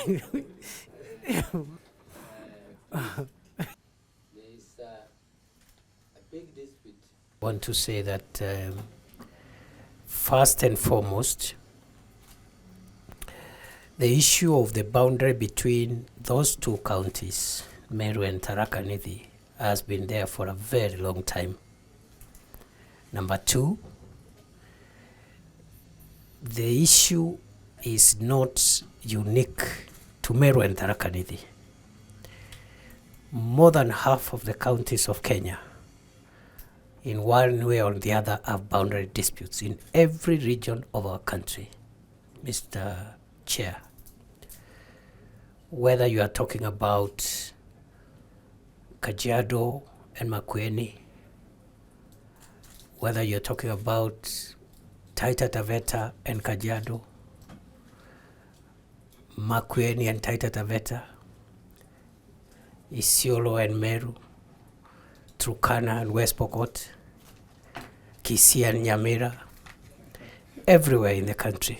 is a big dispute. I want to say that first and foremost, the issue of the boundary between those two counties, Meru and Tharaka Nithi, has been there for a very long time. Number two, the issue is not unique to Meru and Tharaka Nithi. More than half of the counties of Kenya, in one way or the other, have boundary disputes in every region of our country, Mr. Chair. Whether you are talking about Kajiado and Makueni, whether you're talking about Taita Taveta and Kajiado, Makueni and Taita Taveta, Isiolo and Meru, Turkana and West Pokot, Kisii and Nyamira, everywhere in the country.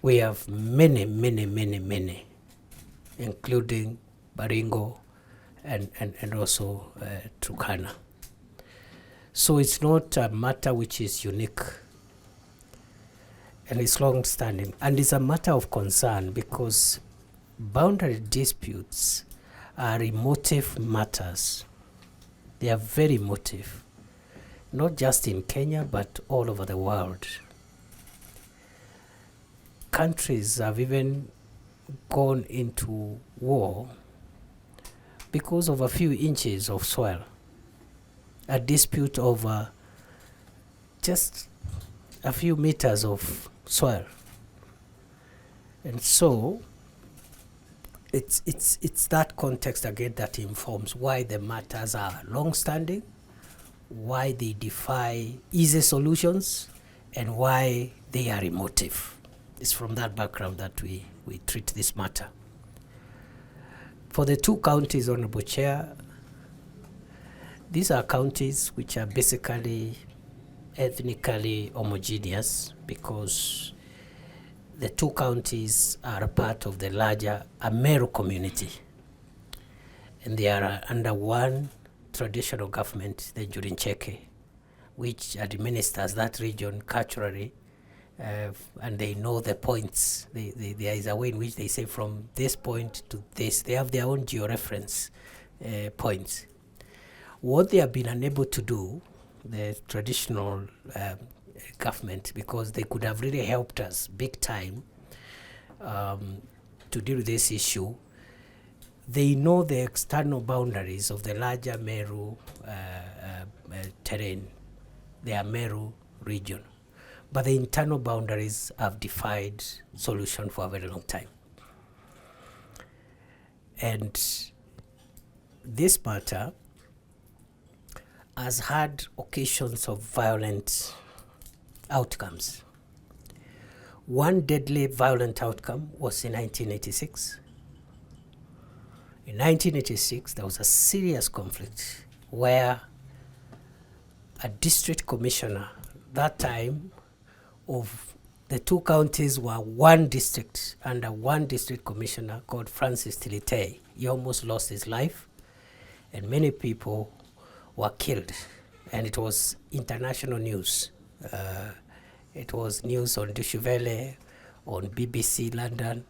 We have many, including Baringo and also Turkana. So it's not a matter which is unique, and it's long-standing, and it's a matter of concern because boundary disputes are emotive matters. They are very emotive, not just in Kenya but all over the world. Countries have even gone into war because of a few inches of soil, a dispute over just a few meters of soil. And so it's that context again that informs why the matters are long-standing, why they defy easy solutions, and why they are emotive. It's from that background that we treat this matter. For the two counties, Honorable Chair, these are counties which are basically ethnically homogeneous because the two counties are a part of the larger Ameru community, and they are under one traditional government, the Jurincheke, which administers that region culturally, and they know the points. There is a way in which they say from this point to this. They have their own georeference points. What they have been unable to do, the traditional government, because they could have really helped us big time to deal with this issue. They know the external boundaries of the larger Meru terrain, the Meru region, but the internal boundaries have defied solution for a very long time. And this matter has had occasions of violent outcomes. One deadly violent outcome was in 1986. In 1986, there was a serious conflict where a district commissioner, that time, of the two counties were one district, under one district commissioner called Francis Tilitei. He almost lost his life, and many people were killed, and it was international news. It was news on Deutsche Welle, on BBC London.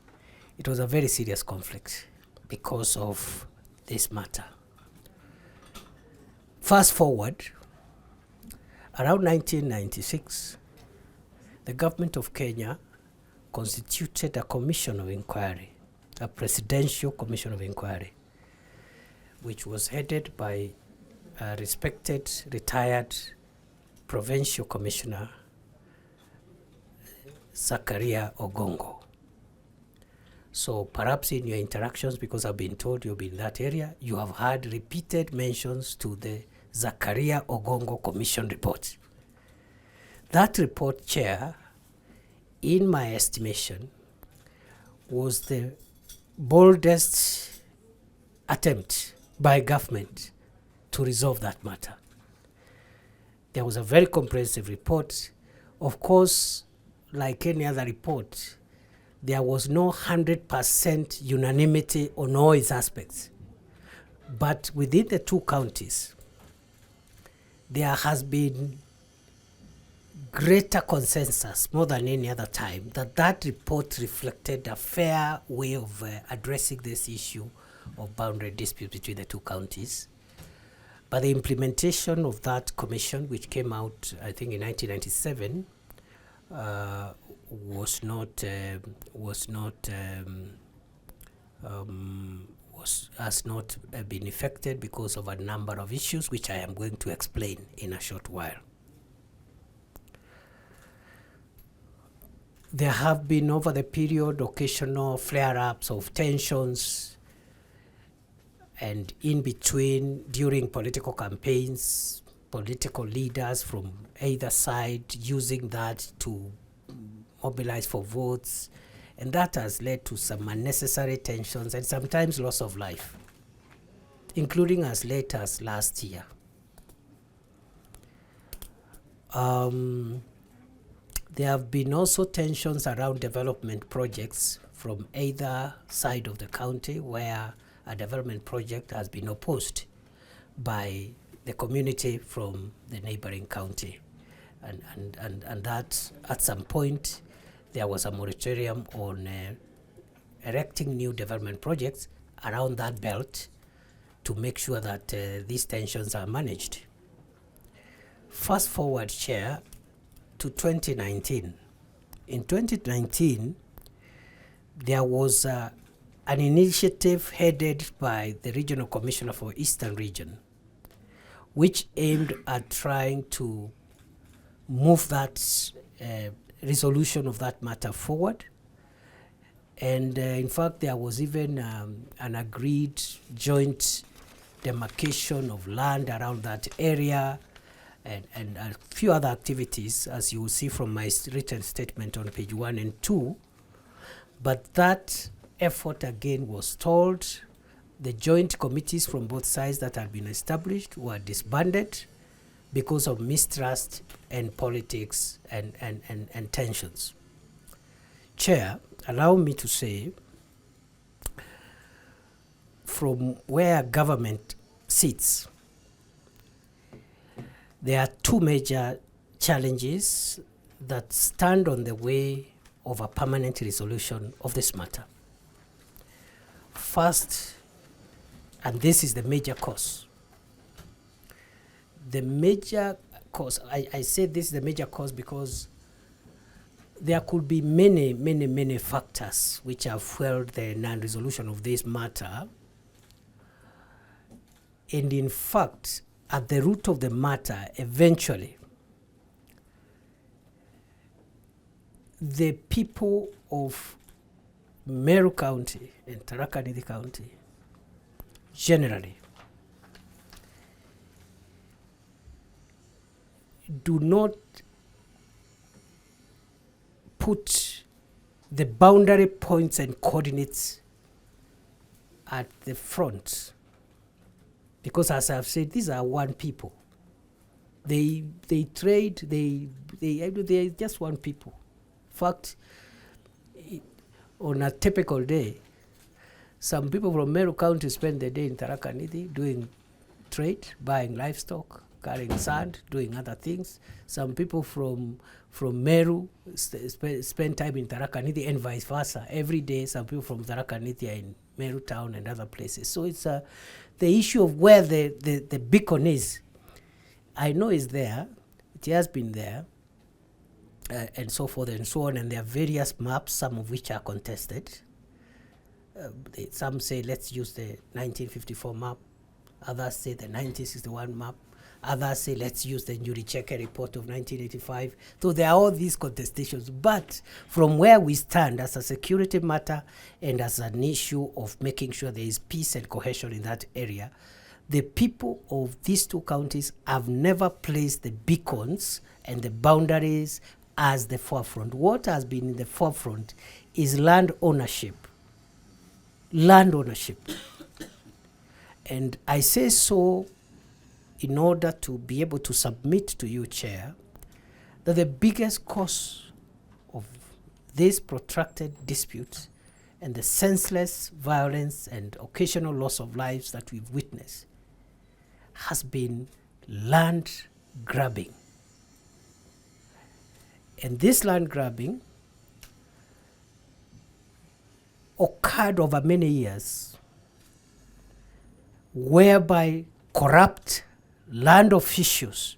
It was a very serious conflict because of this matter. Fast forward, around 1996, the government of Kenya constituted a commission of inquiry, a presidential commission of inquiry, which was headed by a respected, retired provincial commissioner, Zakaria Ogongo. So perhaps in your interactions, because I've been told you'll be in that area, you have had repeated mentions to the Zakaria Ogongo Commission report. That report, Chair, in my estimation, was the boldest attempt by government to resolve that matter. There was a very comprehensive report. Of course, like any other report, there was no 100% unanimity on all its aspects. But within the two counties, there has been greater consensus more than any other time that that report reflected a fair way of addressing this issue of boundary dispute between the two counties. But the implementation of that commission, which came out, I think, in 1997, has not been effected because of a number of issues, which I am going to explain in a short while. There have been over the period occasional flare-ups of tensions, and in between, during political campaigns, political leaders from either side using that to mobilize for votes, and that has led to some unnecessary tensions and sometimes loss of life, including as late as last year. There have been also tensions around development projects from either side of the county, where a development project has been opposed by the community from the neighboring county. And that at some point there was a moratorium on erecting new development projects around that belt to make sure that these tensions are managed. Fast forward, Chair, to 2019. In 2019, there was an initiative headed by the Regional Commissioner for Eastern Region, which aimed at trying to move that resolution of that matter forward. And in fact, there was even an agreed joint demarcation of land around that area, and a few other activities, as you will see from my written statement on page 1 and 2. But that effort again was stalled. The joint committees from both sides that had been established were disbanded because of mistrust and politics and tensions. Chair, allow me to say, from where government sits, there are two major challenges that stand on the way of a permanent resolution of this matter. First, and this is the major cause. The major cause, I say this is the major cause because there could be many factors which have fueled the non-resolution of this matter. And in fact, at the root of the matter, eventually, the people of Meru County and Tharaka Nithi County generally do not put the boundary points and coordinates at the front, because as I've said, these are one people. They trade, they just one people. In fact, on a typical day, some people from Meru County spend the day in Tharaka Nithi doing trade, buying livestock, carrying sand, doing other things. Some people from Meru spend time in Tharaka Nithi and vice versa. Every day, some people from Tharaka Nithi are in Meru town and other places. So it's the issue of where the beacon is. I know it's there. It has been there. And so forth and so on. And there are various maps, some of which are contested. Some say, let's use the 1954 map. Others say the 1961 map. Others say, let's use the Nyuricheke report of 1985. So there are all these contestations. But from where we stand as a security matter and as an issue of making sure there is peace and cohesion in that area, the people of these two counties have never placed the beacons and the boundaries as the forefront. What has been in the forefront is land ownership. Land ownership. And I say so in order to be able to submit to you, Chair, that the biggest cause of these protracted disputes and the senseless violence and occasional loss of lives that we've witnessed has been land grabbing. And this land grabbing occurred over many years, whereby corrupt land officials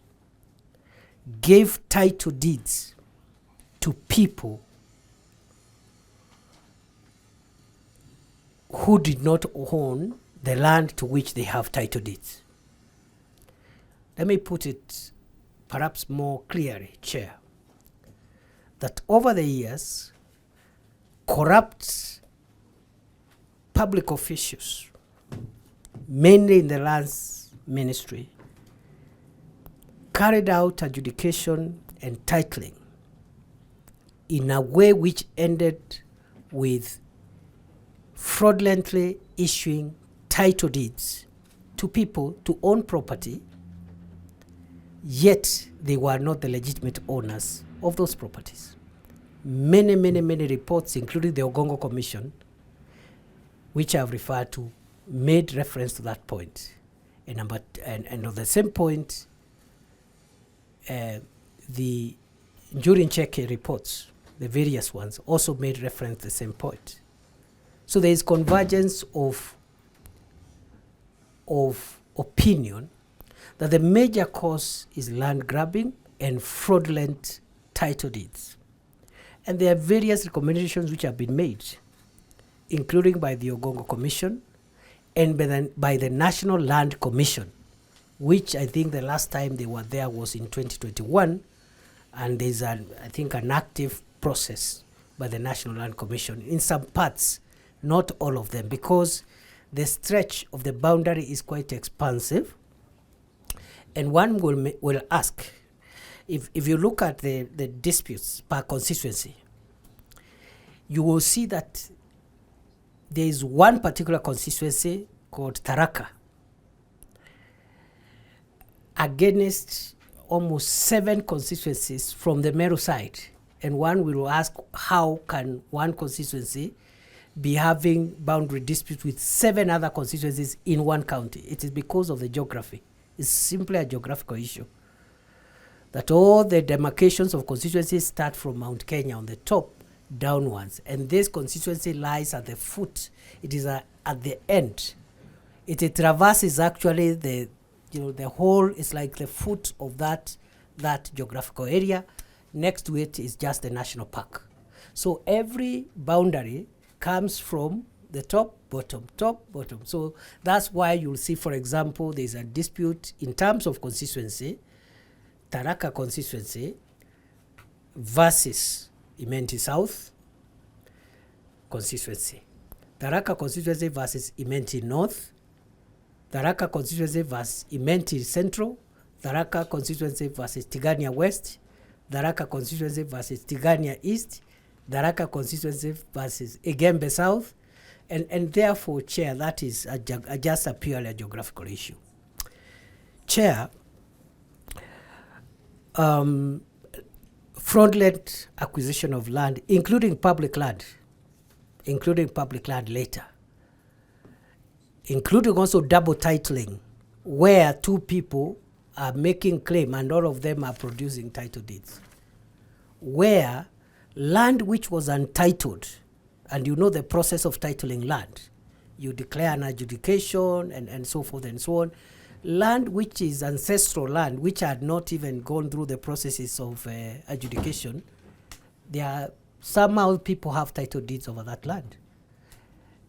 gave title deeds to people who did not own the land to which they have title deeds. Let me put it perhaps more clearly, Chair, that over the years, corrupt public officials, mainly in the lands ministry, carried out adjudication and titling in a way which ended with fraudulently issuing title deeds to people to own property, yet they were not the legitimate owners of those properties. Many reports, including the Ogongo Commission, which I've referred to, made reference to that point. And on the same point, the Njuri Ncheke reports, the various ones, also made reference to the same point. So there is convergence of opinion that the major cause is land grabbing and fraudulent title deeds. And there are various recommendations which have been made, including by the Ogongo Commission and by the National Land Commission, which I think the last time they were there was in 2021, and there's I think an active process by the National Land Commission in some parts, not all of them, because the stretch of the boundary is quite expansive. And one will ask, if you look at the disputes per constituency, you will see that there is one particular constituency called Taraka against almost 7 constituencies from the Meru side. And one will ask, how can one constituency be having boundary disputes with 7 other constituencies in one county? It is because of the geography. It's simply a geographical issue. That all the demarcations of constituencies start from Mount Kenya on the top downwards, and this constituency lies at the foot. It is at the end. It traverses actually the whole. It's like the foot of that geographical area. Next to it is just the national park. So every boundary comes from the top, bottom. So that's why you'll see, for example, there's a dispute in terms of constituency, Taraka constituency versus Imenti South constituency, Taraka constituency versus Imenti North, Taraka constituency versus Imenti Central, Taraka constituency versus Tigania West, Taraka constituency versus Tigania East, Taraka constituency versus Igembe South, and therefore, Chair, that is just a purely geographical issue. Chair, fraudulent acquisition of land, including public land later, including also double titling, where 2 people are making claim and all of them are producing title deeds, where land which was untitled, and you know the process of titling land, you declare an adjudication and so forth and so on. Land which is ancestral land, which had not even gone through the processes of adjudication, somehow people have title deeds over that land.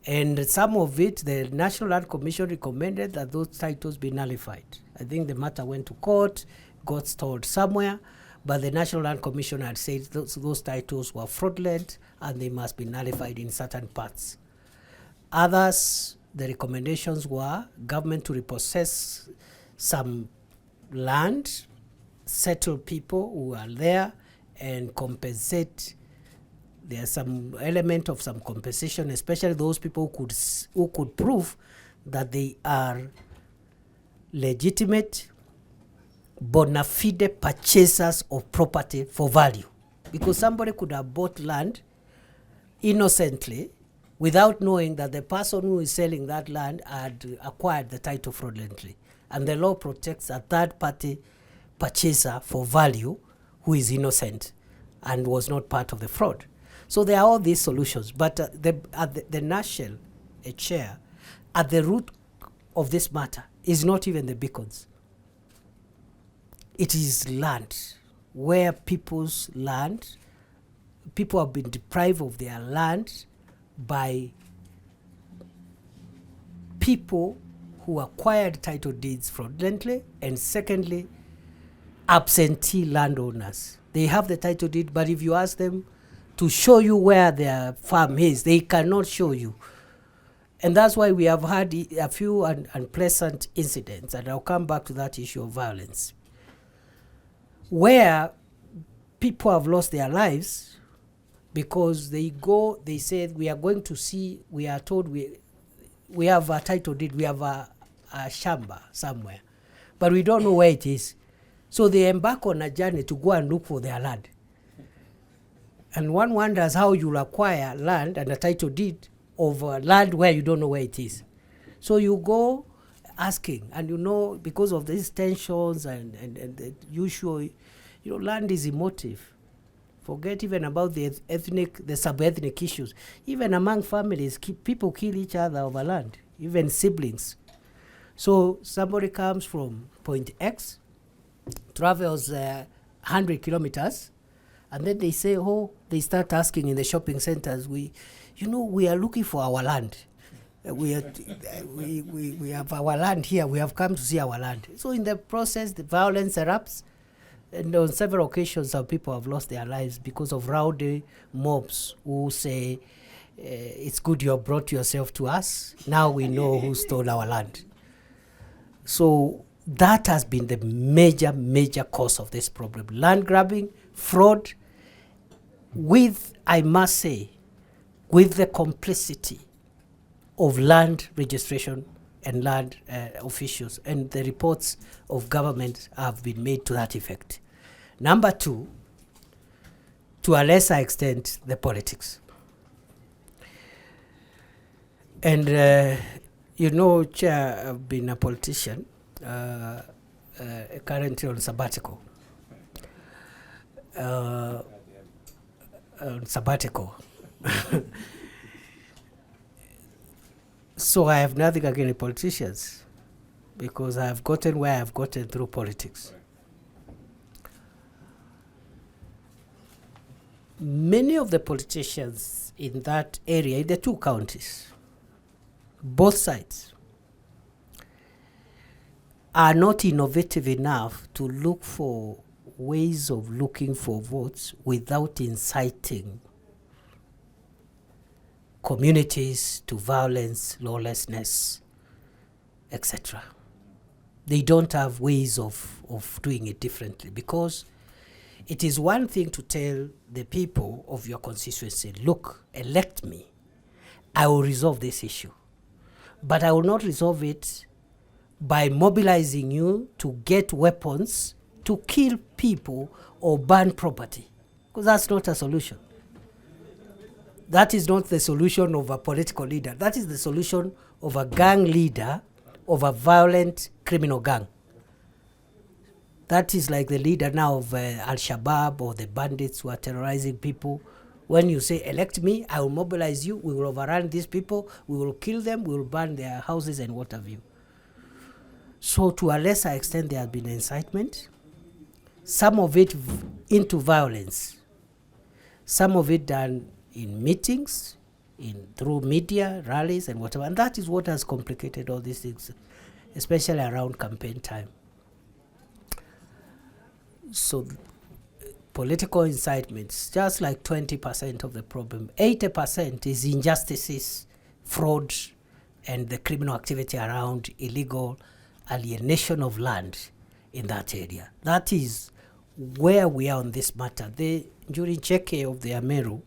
And some of it, the National Land Commission recommended that those titles be nullified. I think the matter went to court, got stored somewhere, but the National Land Commission had said those titles were fraudulent and they must be nullified in certain parts. Others, the recommendations were government to repossess some land, settle people who are there, and compensate. There's some element of some compensation, especially those people who could prove that they are legitimate bona fide purchasers of property for value. Because somebody could have bought land innocently without knowing that the person who is selling that land had acquired the title fraudulently. And the law protects a third party purchaser for value who is innocent and was not part of the fraud. So there are all these solutions. But the national chair, at the root of this matter, is not even the beacons. It is land, where people's land, people have been deprived of their land by people who acquired title deeds fraudulently, and secondly, absentee landowners. They have the title deed, but if you ask them to show you where their farm is, they cannot show you. And that's why we have had a few unpleasant incidents, and I'll come back to that issue of violence, where people have lost their lives because they say, we are going to see, we are told we have a title deed, we have a shamba somewhere, but we don't know where it is. So they embark on a journey to go and look for their land. And one wonders how you'll acquire land and a title deed of land where you don't know where it is. So you go asking, and because of these tensions and the usual, land is emotive. Forget even about the sub-ethnic issues. Even among families, people kill each other over land, even siblings. So somebody comes from point X, travels 100 kilometers, and then they say, they start asking in the shopping centers, we are looking for our land. We have our land here. We have come to see our land. So in the process, the violence erupts. And on several occasions, some people have lost their lives because of rowdy mobs who say, it's good you have brought yourself to us. Now we know who stole our land. So that has been the major, major cause of this problem. Land grabbing, fraud, with, I must say, with the complicity of land registration and land officials, and the reports of government have been made to that effect. Number two, to a lesser extent, the politics. And, Chair, I've been a politician, currently on sabbatical. So I have nothing against politicians, because I have gotten where I have gotten through politics. Many of the politicians in that area, in the two counties, both sides, are not innovative enough to look for ways of looking for votes without inciting communities to violence, lawlessness, etc. They don't have ways of doing it differently, because it is one thing to tell the people of your constituency, look, elect me, I will resolve this issue. But I will not resolve it by mobilizing you to get weapons to kill people or burn property, because that's not a solution. That is not the solution of a political leader. That is the solution of a gang leader of a violent criminal gang. That is like the leader now of Al-Shabaab or the bandits who are terrorizing people. When you say, elect me, I will mobilize you, we will overrun these people, we will kill them, we will burn their houses and what have you. So to a lesser extent, there has been incitement, some of it into violence, some of it done in meetings, through media, rallies and whatever. And that is what has complicated all these things, especially around campaign time. So political incitements, just like 20% of the problem. 80% is injustices, fraud, and the criminal activity around illegal alienation of land in that area. That is where we are on this matter. During Cheke of the Ameru,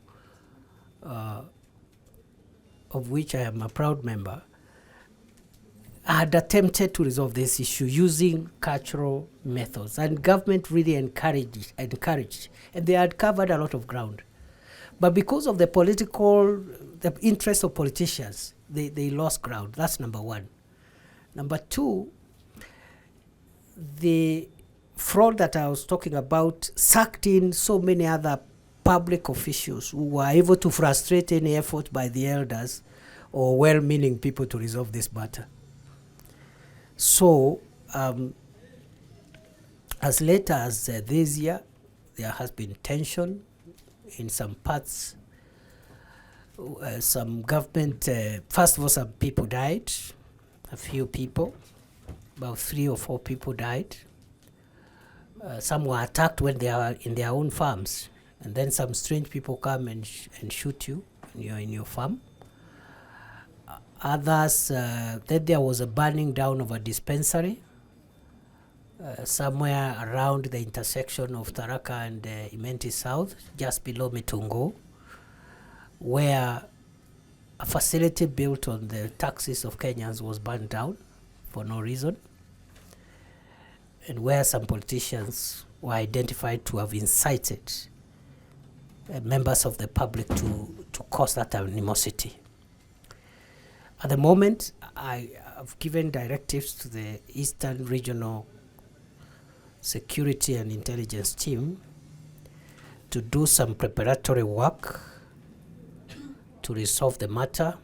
of which I am a proud member, had attempted to resolve this issue using cultural methods, and government really encouraged, and they had covered a lot of ground. But because of the interest of politicians, they lost ground. That's number one. Number two, the fraud that I was talking about sucked in so many other public officials who were able to frustrate any effort by the elders or well-meaning people to resolve this matter. So, as late as this year, there has been tension in some parts. Some government, first of all, some people died, a few people, about 3 or 4 people died. Some were attacked when they are in their own farms, and then some strange people come and shoot you when you're in your farm. Others, then there was a burning down of a dispensary somewhere around the intersection of Tharaka and Imenti South, just below Mitungo, where a facility built on the taxes of Kenyans was burned down for no reason, and where some politicians were identified to have incited members of the public to cause that animosity. At the moment, I have given directives to the Eastern Regional Security and Intelligence Team to do some preparatory work to resolve the matter,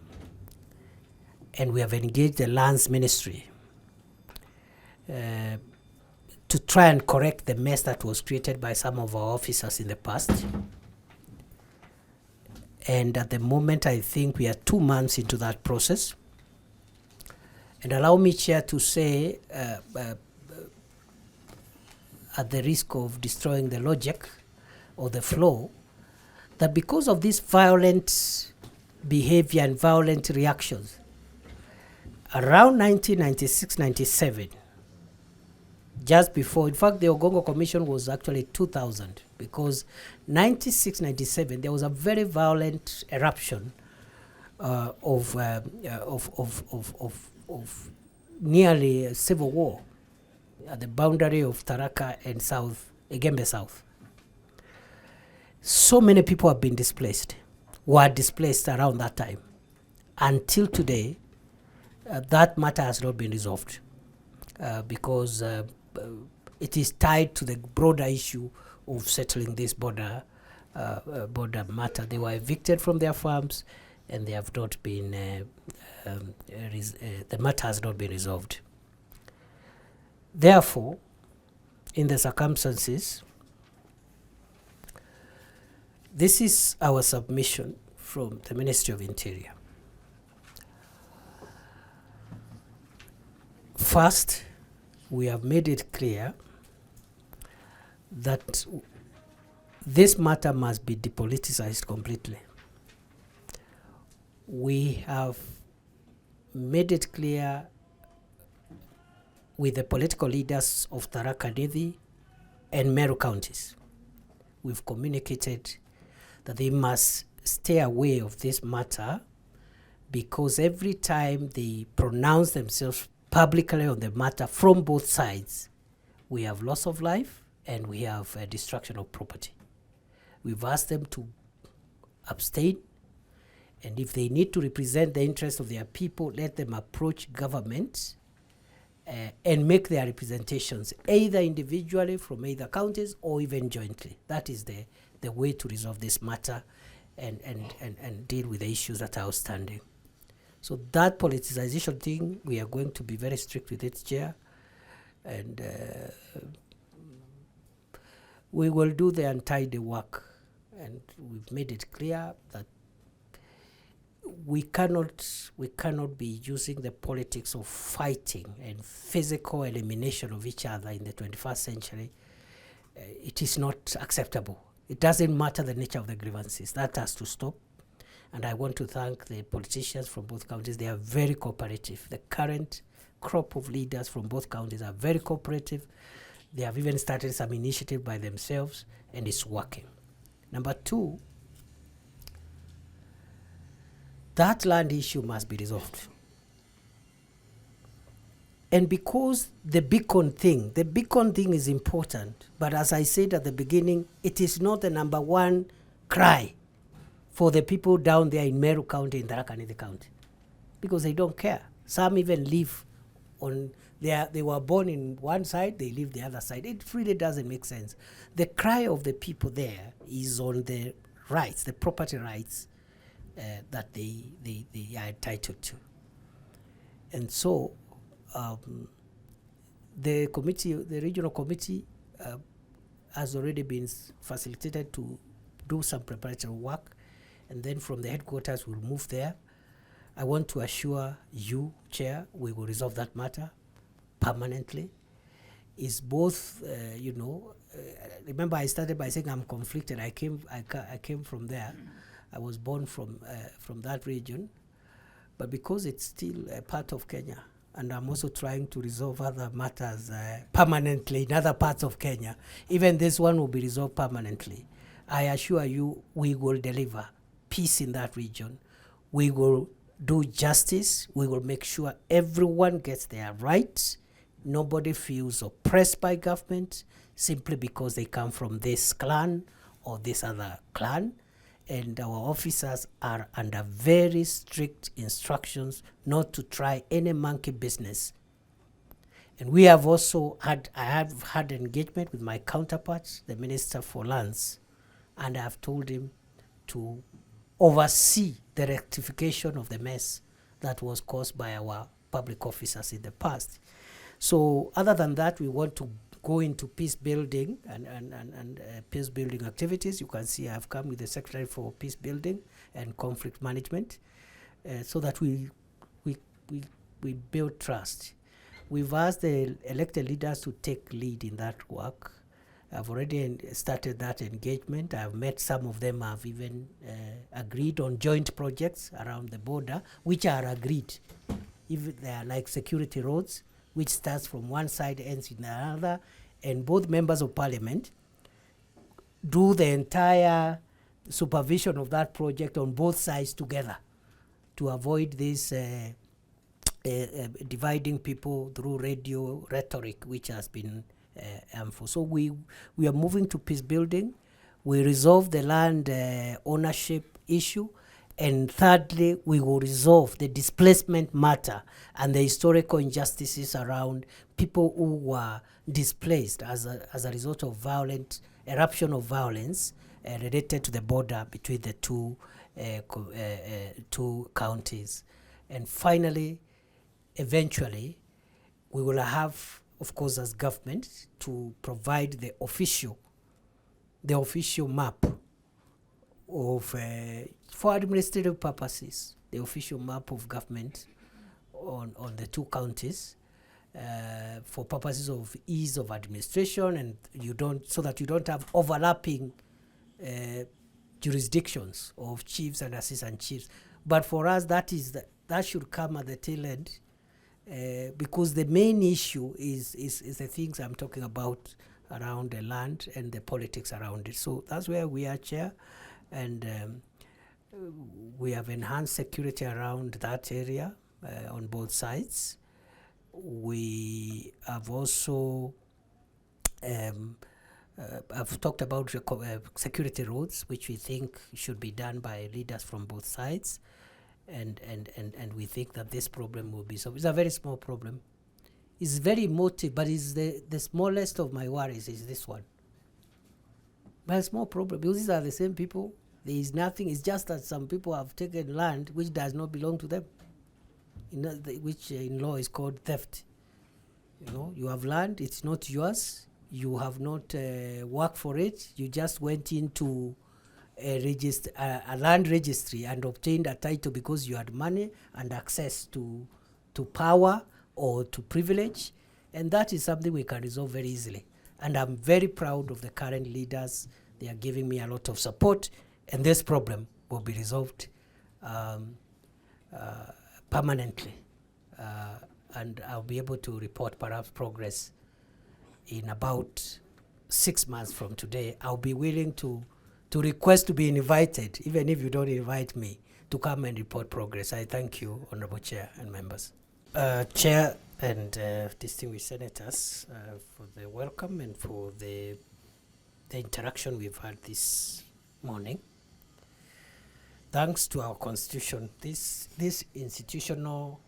and we have engaged the Lands Ministry to try and correct the mess that was created by some of our officers in the past. And at the moment, I think we are 2 months into that process. And allow me, Chair, to say, at the risk of destroying the logic or the flow, that because of this violent behavior and violent reactions, around 1996-97, just before, in fact, the Ogongo Commission was actually 2000, because 96-97 there was a very violent eruption of nearly a civil war at the boundary of Tharaka and South, Egembe South. So many people have been displaced, were displaced around that time. Until today, that matter has not been resolved because it is tied to the broader issue of settling this border matter. They were evicted from their farms, and they have not been. The matter has not been resolved. Therefore, in the circumstances, this is our submission from the Ministry of Interior. First, we have made it clear that this matter must be depoliticized completely. We have made it clear with the political leaders of Tharaka Nithi and Meru counties. We've communicated that they must stay away of this matter, because every time they pronounce themselves publicly on the matter from both sides, we have loss of life and we have destruction of property. We've asked them to abstain, and if they need to represent the interests of their people, let them approach government and make their representations, either individually from either counties or even jointly. That is the way to resolve this matter and deal with the issues that are outstanding. So that politicization thing, we are going to be very strict with it, Chair, and we will do the untidy work. And we've made it clear that we cannot be using the politics of fighting and physical elimination of each other in the 21st century. It is not acceptable. It doesn't matter the nature of the grievances. That has to stop. And I want to thank the politicians from both counties. They are very cooperative. The current crop of leaders from both counties are very cooperative. They have even started some initiative by themselves, and it's working. Number two, that land issue must be resolved. And because the beacon thing is important, but as I said at the beginning, it is not the number one cry for the people down there in Meru County, in Tharaka Nithi County, because they don't care. Some even live on, they were born in one side, they live the other side. It really doesn't make sense. The cry of the people there is on the rights, the property rights that they are entitled to. And so the committee, the regional committee, has already been facilitated to do some preparatory work, and then from the headquarters we'll move there. I want to assure you, Chair, we will resolve that matter permanently. It's both, remember I started by saying I'm conflicted. I came from there. I was born from that region, but because it's still a part of Kenya, and I'm also trying to resolve other matters permanently in other parts of Kenya, even this one will be resolved permanently. I assure you, we will deliver peace in that region. We will do justice. We will make sure everyone gets their rights. Nobody feels oppressed by government simply because they come from this clan or this other clan. And our officers are under very strict instructions not to try any monkey business. And we have also I have had engagement with my counterpart, the Minister for Lands, and I have told him to oversee the rectification of the mess that was caused by our public officers in the past. So other than that, we want to go into peace building and peace building activities. You can see I've come with the Secretary for Peace Building and Conflict Management so that we build trust. We've asked the elected leaders to take lead in that work. I've already started that engagement. I've met some of them. Have even agreed on joint projects around the border, which are agreed. If they are like security roads, which starts from one side, ends in another, and both members of parliament do the entire supervision of that project on both sides together to avoid this dividing people through radio rhetoric, which has been harmful. So we are moving to peace building. We resolve the land ownership issue. And thirdly, we will resolve the displacement matter and the historical injustices around people who were displaced as a result of eruption of violence related to the border between the two counties. And finally, eventually, we will have, of course, as government, to provide the official map of for administrative purposes, the official map of government on the two counties for purposes of ease of administration, and so that you don't have overlapping jurisdictions of chiefs and assistant chiefs. But for us, that should come at the tail end, because the main issue is the things I'm talking about around the land and the politics around it. So that's where we are, Chair. And we have enhanced security around that area on both sides. We have also I've talked about security roads, which we think should be done by leaders from both sides, and we think that this problem will be solved. It's a very small problem. It's very emotive, but it's the smallest of my worries is this one. But a small problem, because these are the same people. There is nothing. It's just that some people have taken land which does not belong to them, which in law is called theft. You have land, it's not yours. You have not worked for it. You just went into a land registry and obtained a title because you had money and access to power or to privilege. And that is something we can resolve very easily. And I'm very proud of the current leaders. They are giving me a lot of support, and this problem will be resolved permanently. And I'll be able to report perhaps progress in about 6 months from today. I'll be willing to request to be invited, even if you don't invite me, to come and report progress. I thank you, Honorable Chair and members. Chair and distinguished senators, for the welcome and for the interaction we've had this morning. thanks to our constitution, this institutional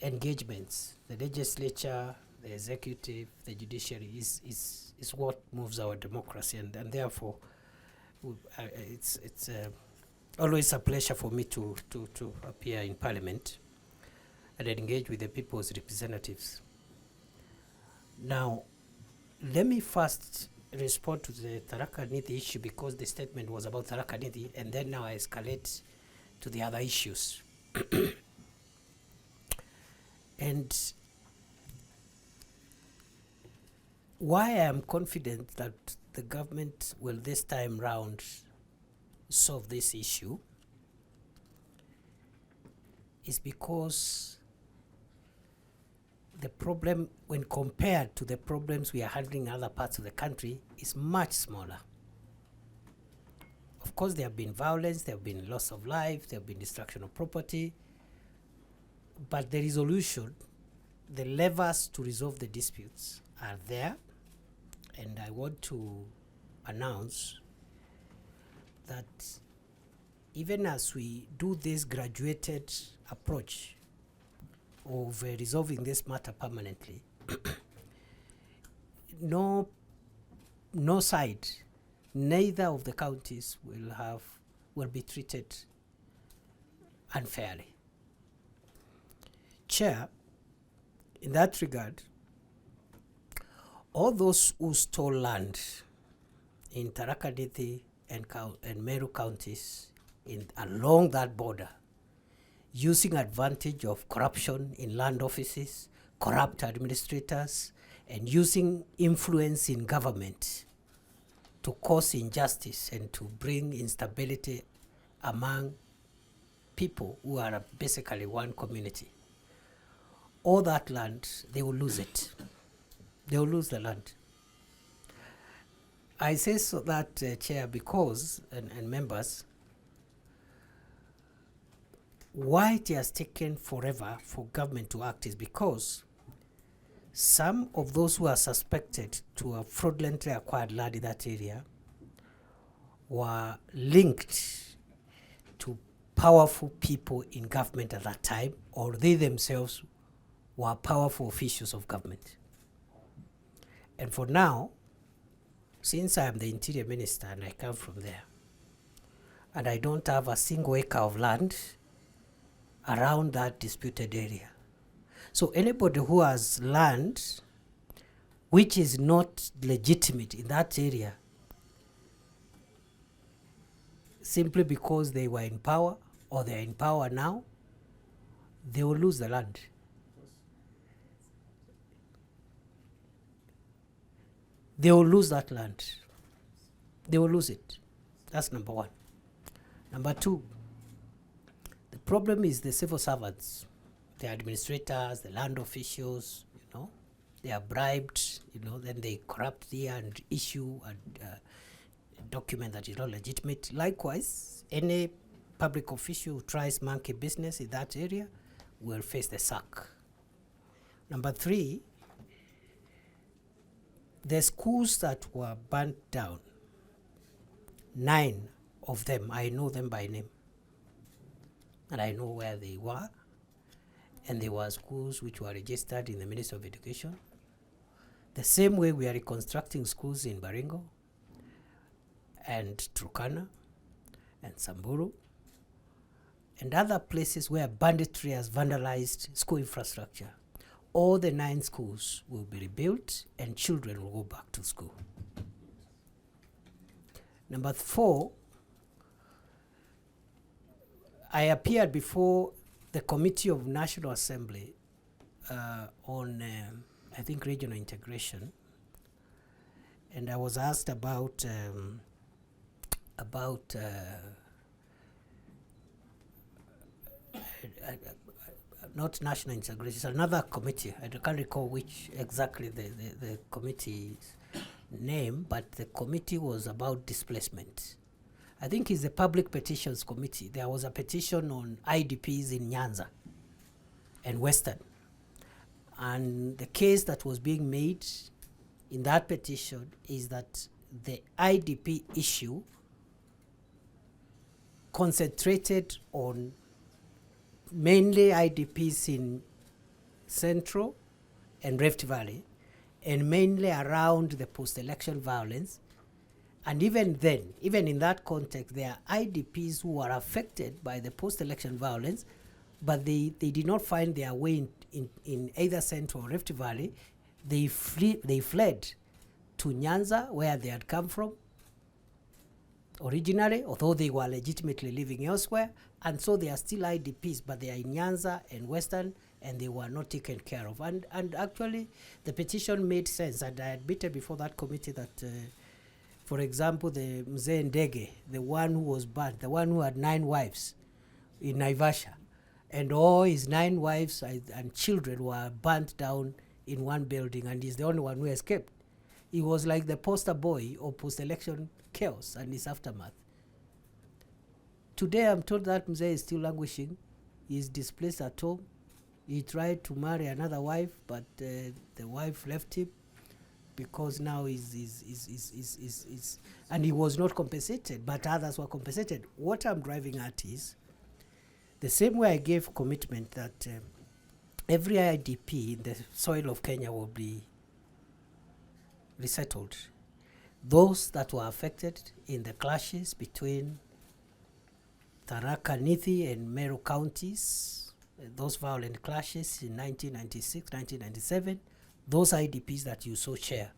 engagements, the legislature, the executive, the judiciary, is what moves our democracy, and therefore it's always a pleasure for me to appear in Parliament and engage with the people's representatives. Now, let me first respond to the Tharaka Nithi issue, because the statement was about Tharaka Nithi, and then now I escalate to the other issues. And why I am confident that the government will this time round solve this issue is because the problem, when compared to the problems we are handling in other parts of the country, is much smaller. Of course, there have been violence, there have been loss of life, there have been destruction of property, but the resolution, the levers to resolve the disputes are there, and I want to announce that even as we do this graduated approach of resolving this matter permanently, no side, neither of the counties will be treated unfairly. Chair, in that regard, all those who stole land in Tharaka Nithi and Meru counties along that border, using advantage of corruption in land offices, corrupt administrators, and using influence in government to cause injustice and to bring instability among people who are basically one community. All that land, they will lose it. They will lose the land. I say so that, Chair, because, and members, why it has taken forever for government to act is because some of those who are suspected to have fraudulently acquired land in that area were linked to powerful people in government at that time, or they themselves were powerful officials of government. And for now, since I am the Interior Minister and I come from there, and I don't have a single acre of land around that disputed area. So anybody who has land which is not legitimate in that area, simply because they were in power or they are in power now, they will lose the land. They will lose that land. They will lose it. That's number one. Number two, the problem is the civil servants, the administrators, the land officials, they are bribed, then they corrupt here and issue a document that is not legitimate. Likewise, any public official who tries monkey business in that area will face the sack. Number three, the schools that were burnt down, 9 of them, I know them by name. And I know where they were. And they were schools which were registered in the Ministry of Education. The same way we are reconstructing schools in Baringo and Turkana and Samburu and other places where banditry has vandalized school infrastructure. All the 9 schools will be rebuilt and children will go back to school. Number 4, I appeared before the Committee of National Assembly on, I think, regional integration, and I was asked about not national integration, it's another committee. I can't recall which exactly the committee's name, but the committee was about displacement. I think it's the Public Petitions Committee. There was a petition on IDPs in Nyanza and Western. And the case that was being made in that petition is that the IDP issue concentrated on mainly IDPs in Central and Rift Valley, and mainly around the post-election violence. And even then, even in that context, there are IDPs who are affected by the post-election violence, but they did not find their way in either Central or Rift Valley. They fled to Nyanza, where they had come from originally, although they were legitimately living elsewhere. And so they are still IDPs, but they are in Nyanza and Western, and they were not taken care of. And actually, the petition made sense. And I admitted before that committee that, for example, the Mzee Ndege, the one who was burnt, the one who had 9 wives in Naivasha, and all his 9 wives and children were burnt down in one building, and he's the only one who escaped. He was like the poster boy of post-election chaos and its aftermath. Today, I'm told that Mzee is still languishing. He's displaced at home. He tried to marry another wife, but the wife left him because now and he was not compensated, but others were compensated. What I'm driving at is the same way I gave commitment that every IDP in the soil of Kenya will be resettled. Those that were affected in the clashes between Tharaka Nithi and Meru counties, those violent clashes in 1996, 1997, those IDPs that you saw share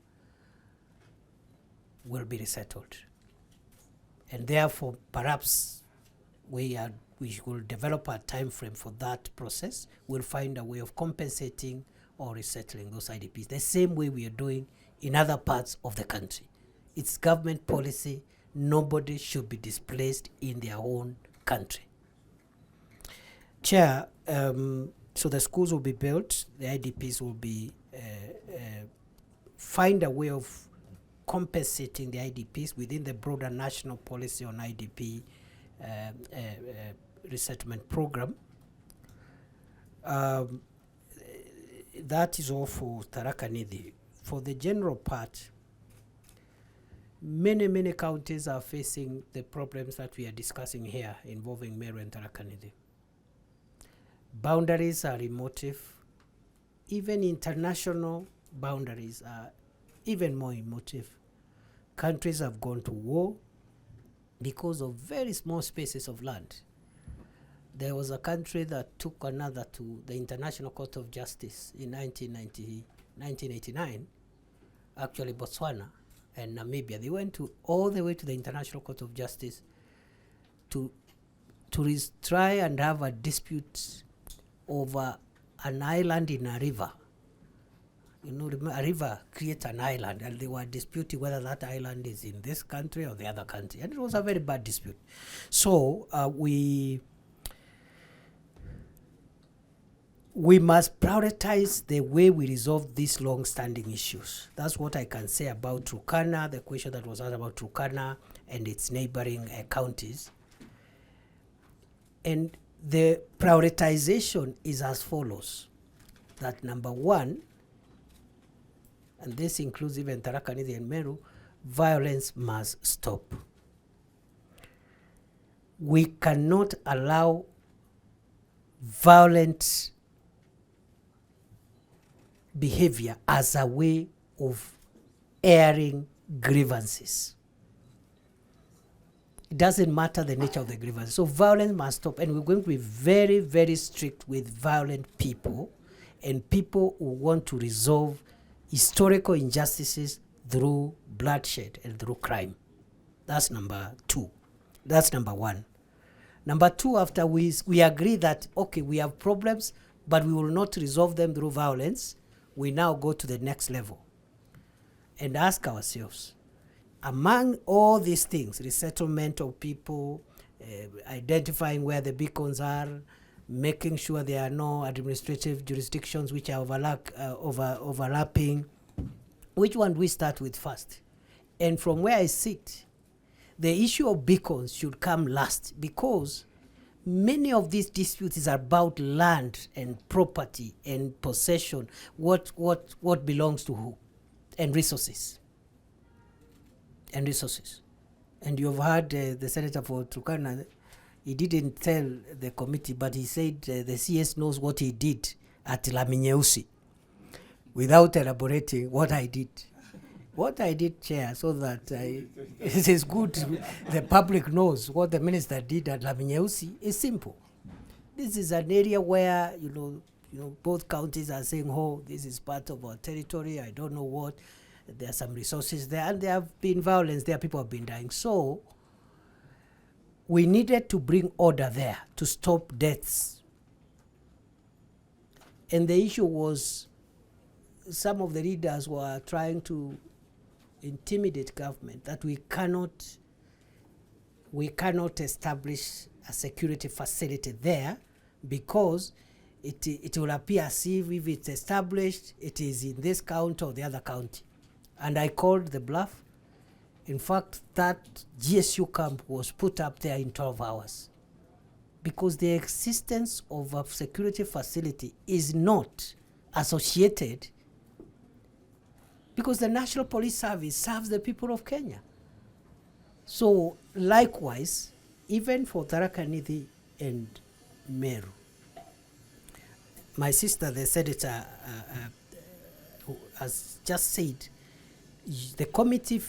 will be resettled. And therefore, perhaps we will develop a time frame for that process. We'll find a way of compensating or resettling those IDPs, the same way we are doing in other parts of the country. It's government policy. Nobody should be displaced in their own country. Chair, so the schools will be built, the IDPs will be find a way of compensating the IDPs within the broader national policy on IDP resettlement program. That is all for Tharaka Nithi. For the general part, many counties are facing the problems that we are discussing here involving Meru and Tharaka Nithi. Boundaries are emotive. Even international boundaries are even more emotive. Countries have gone to war because of very small spaces of land. There was a country that took another to the International Court of Justice in 1989, actually Botswana and Namibia. They went all the way to the International Court of Justice to try and have a dispute over an island in a river. You know, a river creates an island, and they were disputing whether that island is in this country or the other country. And it was a very bad dispute. So we must prioritize the way we resolve these long-standing issues. That's what I can say about Turkana, the question that was asked about Turkana and its neighboring counties. And the prioritization is as follows. That number one, and this includes even Tharaka Nithi and Meru, violence must stop. We cannot allow violent behavior as a way of airing grievances. It doesn't matter the nature of the grievance. So violence must stop, and we're going to be very strict with violent people and people who want to resolve historical injustices through bloodshed and through crime. That's number two. That's number one. Number two, after we agree that, okay, we have problems, but we will not resolve them through violence, we now go to the next level and ask ourselves, among all these things, resettlement of people, identifying where the beacons are, making sure there are no administrative jurisdictions which are overlapping, which one do we start with first? And from where I sit, the issue of beacons should come last, because many of these disputes is about land and property and possession, what belongs to who, and resources. And you've heard the senator for Turkana He didn't tell the committee, but he said the CS knows what he did at Laminyeusi without elaborating what I did. What I did, Chair, so that it is good the public knows what the minister did at Laminyeusi is simple. This is an area where, both counties are saying, oh, this is part of our territory, I don't know what. There are some resources there, and there have been violence there, people have been dying. So we needed to bring order there to stop deaths. And the issue was some of the leaders were trying to intimidate government that we cannot establish a security facility there because it will appear as if it's established, it is in this county or the other county. And I called the bluff. In fact, that GSU camp was put up there in 12 hours because the existence of a security facility is not associated, because the National Police Service serves the people of Kenya. So likewise, even for Tharaka Nithi and Meru, my sister, the senator, who has just said, the committee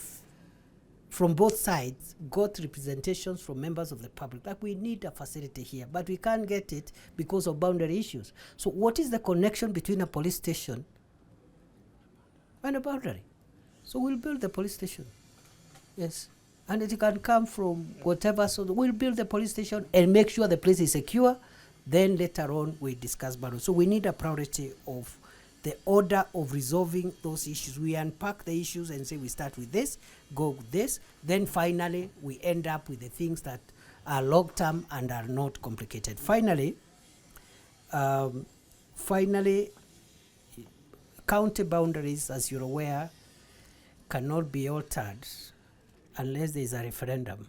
from both sides got representations from members of the public that we need a facility here, but we can't get it because of boundary issues. So what is the connection between a police station and a boundary? So we'll build the police station. Yes. And it can come from whatever. So we'll build the police station and make sure the place is secure. Then later on we discuss boundaries. So we need a priority of the order of resolving those issues. We unpack the issues and say we start with this, go with this. Then finally we end up with the things that are long-term and are not complicated. Finally, county boundaries, as you're aware, cannot be altered unless there is a referendum.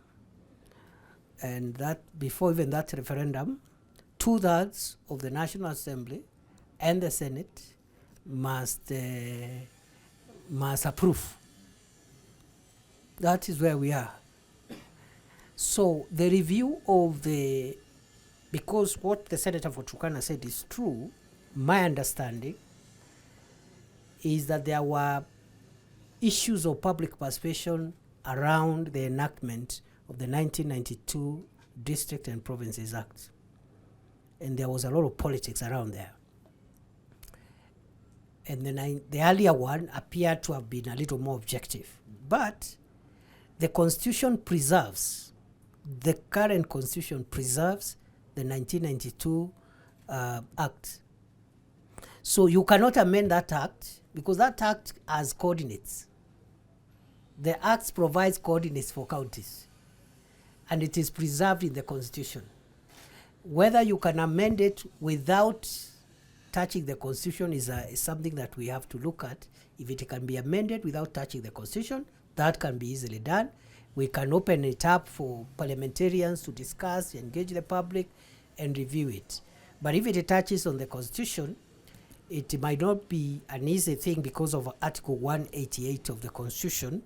And that before even that referendum, 2/3 of the National Assembly and the Senate must approve. That is where we are. So the review of because what the Senator for Turkana said is true, my understanding is that there were issues of public participation around the enactment of the 1992 District and Provinces Act. And there was a lot of politics around there. And then the earlier one appeared to have been a little more objective. But the Constitution preserves, the current Constitution preserves the 1992 Act. So you cannot amend that Act because that Act has coordinates. The Act provides coordinates for counties and it is preserved in the Constitution. Whether you can amend it without touching the Constitution is something that we have to look at. If it can be amended without touching the Constitution, that can be easily done. We can open it up for parliamentarians to discuss, engage the public, and review it. But if it touches on the Constitution, it might not be an easy thing because of Article 188 of the Constitution,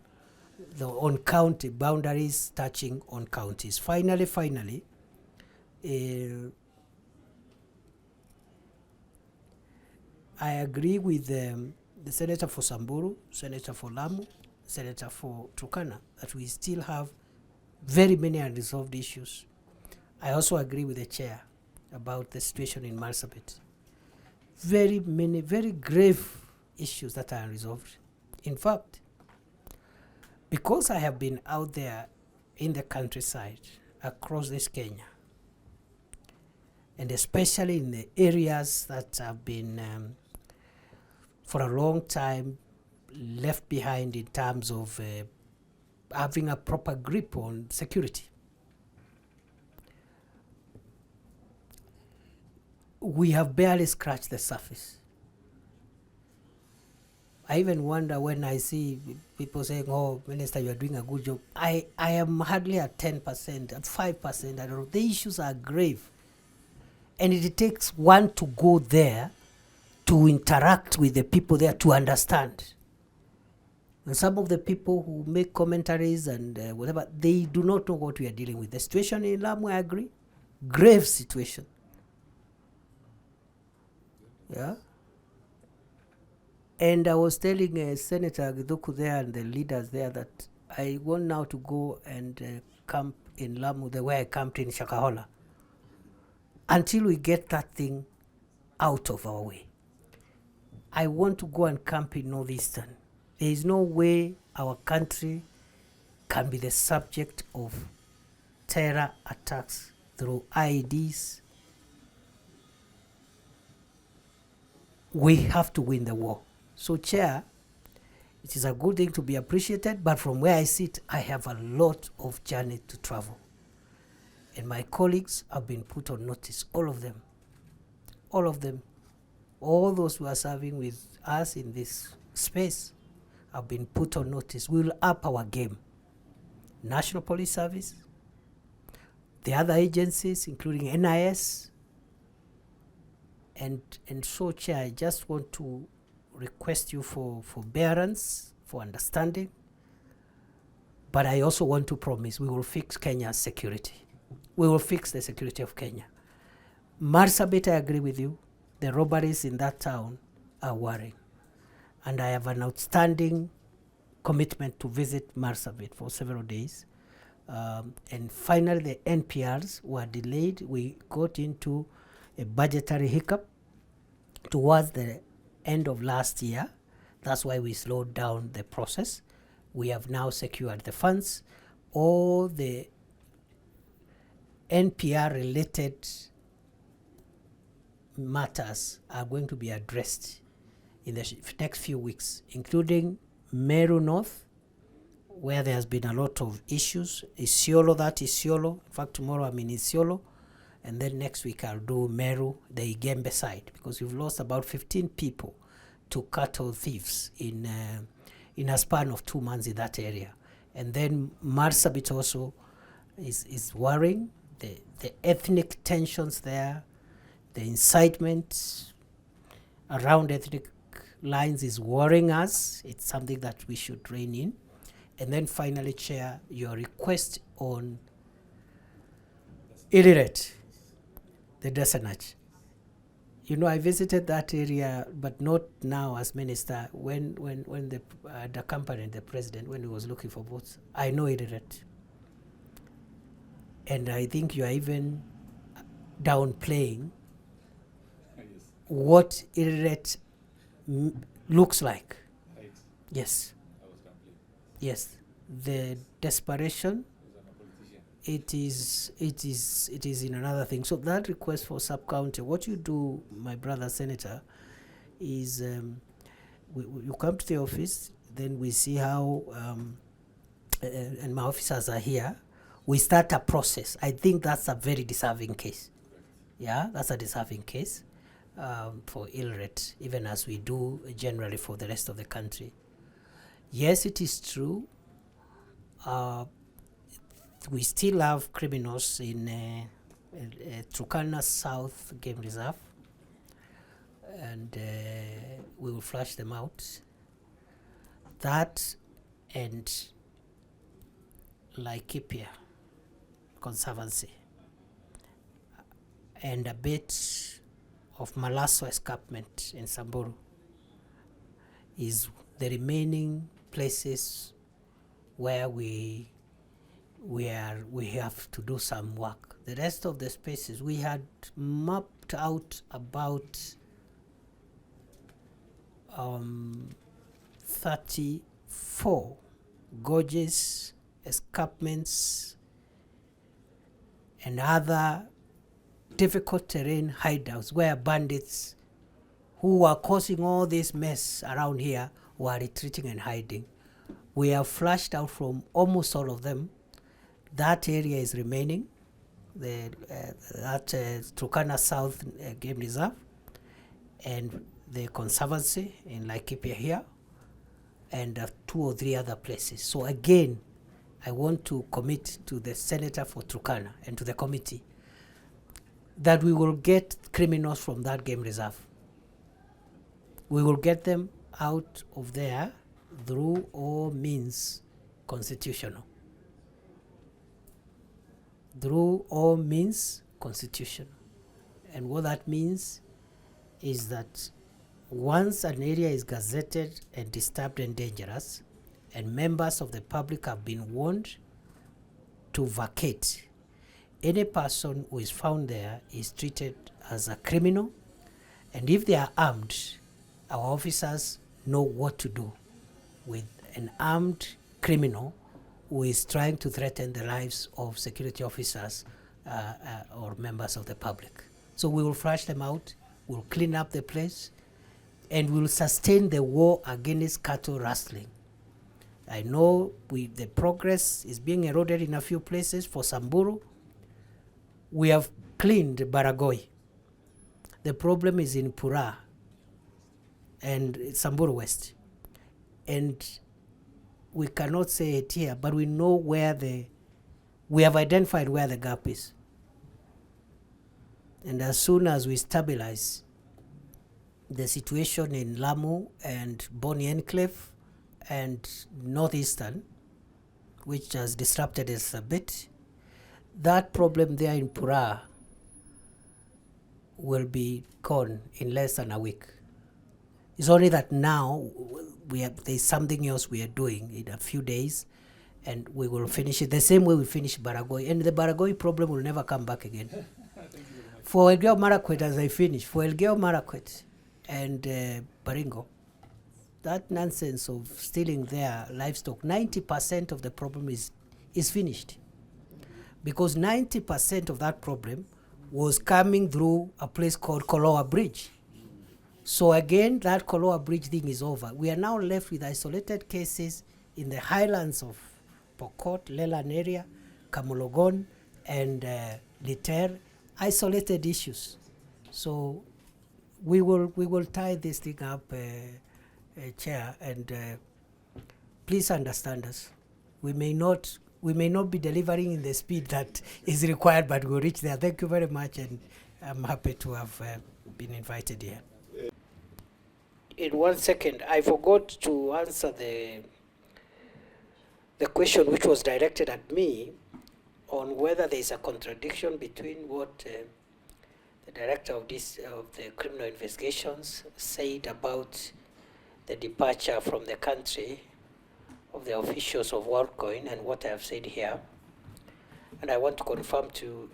on county boundaries touching on counties. Finally, I agree with the Senator for Samburu, Senator for Lamu, Senator for Turkana, that we still have very many unresolved issues. I also agree with the Chair about the situation in Marsabit. Very many, very grave issues that are unresolved. In fact, because I have been out there in the countryside across this Kenya, and especially in the areas that have been for a long time left behind in terms of having a proper grip on security. We have barely scratched the surface. I even wonder when I see people saying, oh, Minister, you are doing a good job. I am hardly at 10%, at 5%, I don't know. The issues are grave. And it takes one to go there to interact with the people there to understand. And some of the people who make commentaries and whatever, they do not know what we are dealing with. The situation in Lamu, I agree. Grave situation. Yeah. And I was telling Senator Giduku there and the leaders there that I want now to go and camp in Lamu the way I camped in Shakahola until we get that thing out of our way. I want to go and camp in Northeastern. There is no way our country can be the subject of terror attacks through IEDs. We have to win the war. So, Chair, it is a good thing to be appreciated, but from where I sit, I have a lot of journey to travel. And my colleagues have been put on notice, all of them. All of them. All those who are serving with us in this space have been put on notice. We will up our game. National Police Service, the other agencies, including NIS, and so, Chair, I just want to request you for forbearance, for understanding, but I also want to promise we will fix Kenya's security. We will fix the security of Kenya. Marsabit, I agree with you. The robberies in that town are worrying. And I have an outstanding commitment to visit Marsabit for several days. And finally, the NPRs were delayed. We got into a budgetary hiccup towards the end of last year. That's why we slowed down the process. We have now secured the funds. All the NPR related matters are going to be addressed in the next few weeks, including Meru North, where there has been a lot of issues. Isiolo, that Isiolo. In fact, tomorrow I'm in Isiolo. And then next week I'll do Meru, the Igembe side, because we've lost about 15 people to cattle thieves in a span of 2 months in that area. And then Marsabit also is worrying. The ethnic tensions there, the incitement around ethnic lines is worrying us. It's something that we should rein in. And then finally, Chair, your request on Illiret, the Desanach. You know, I visited that area, but not now as minister, when the accompanied the president, when he was looking for votes. I know Illiret. And I think you are even downplaying what Illiret looks like. Right. Yes. I was complaining. Yes. The desperation, He's an politician. it is in another thing. So that request for sub-county, what you do, my brother senator, is you come to the office, then we see how, and my officers are here, we start a process. I think that's a very deserving case. Yeah, that's a deserving case for Illiret, even as we do generally for the rest of the country. Yes, it is true. We still have criminals in Turkana South Game Reserve, and we will flush them out. That and Laikipia Conservancy, and a bit of Malasso escarpment in Samburu is the remaining places where we have to do some work. The rest of the spaces we had mapped out about 34 gorges, escarpments, and other difficult terrain hideouts where bandits who were causing all this mess around here were retreating and hiding. We have flushed out from almost all of them. That area is remaining, that Turkana South Game Reserve, and the Conservancy in Laikipia here, and 2 or 3 other places. So again, I want to commit to the Senator for Turkana and to the committee that we will get criminals from that game reserve. We will get them out of there through all means constitutional. Through all means constitution. And what that means is that once an area is gazetted and disturbed and dangerous, and members of the public have been warned to vacate, any person who is found there is treated as a criminal, and if they are armed, our officers know what to do with an armed criminal who is trying to threaten the lives of security officers or members of the public. So we will flush them out, we'll clean up the place, and we'll sustain the war against cattle rustling. I know the progress is being eroded in a few places. For Samburu, we have cleaned Baragoi. The problem is in Pura and Samburu West. And we cannot say it here, but we know we have identified where the gap is. And as soon as we stabilize the situation in Lamu and Boni Enclave and Northeastern, which has disrupted us a bit, that problem there in Pura will be gone in less than a week. It's only that now there's something else we are doing in a few days, and we will finish it the same way we finished Baragoi. And the Baragoi problem will never come back again. For Elgeyo Marakwet, as I finish, for Elgeyo Marakwet and Baringo, that nonsense of stealing their livestock, 90% of the problem is finished. Because 90% of that problem was coming through a place called Koloa Bridge. So again, that Koloa Bridge thing is over. We are now left with isolated cases in the highlands of Pokot, Leland area, Kamulogon, and Liter, isolated issues. So we will tie this thing up, Chair, and please understand us. We may not be delivering in the speed that is required, but we'll reach there. Thank you very much, and I'm happy to have been invited here. In 1 second, I forgot to answer the question which was directed at me on whether there is a contradiction between what the director of the criminal investigations said about the departure from the country of the officials of WorldCoin and what I have said here. And I want to confirm to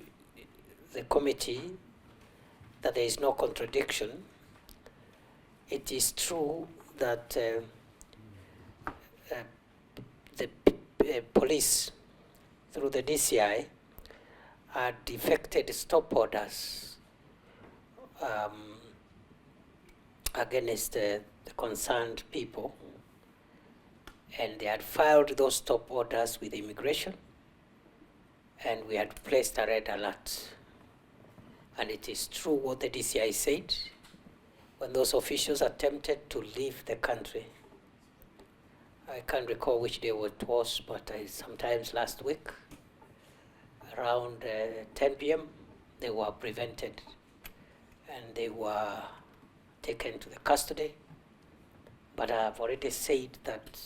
the committee that there is no contradiction. It is true that the police, through the DCI, had effected stop orders against the concerned people, and they had filed those stop orders with immigration, and we had placed a red alert. And it is true what the DCI said when those officials attempted to leave the country. I can't recall which day it was, but sometimes last week, around 10 p.m., they were prevented and they were taken to the custody. But I've already said that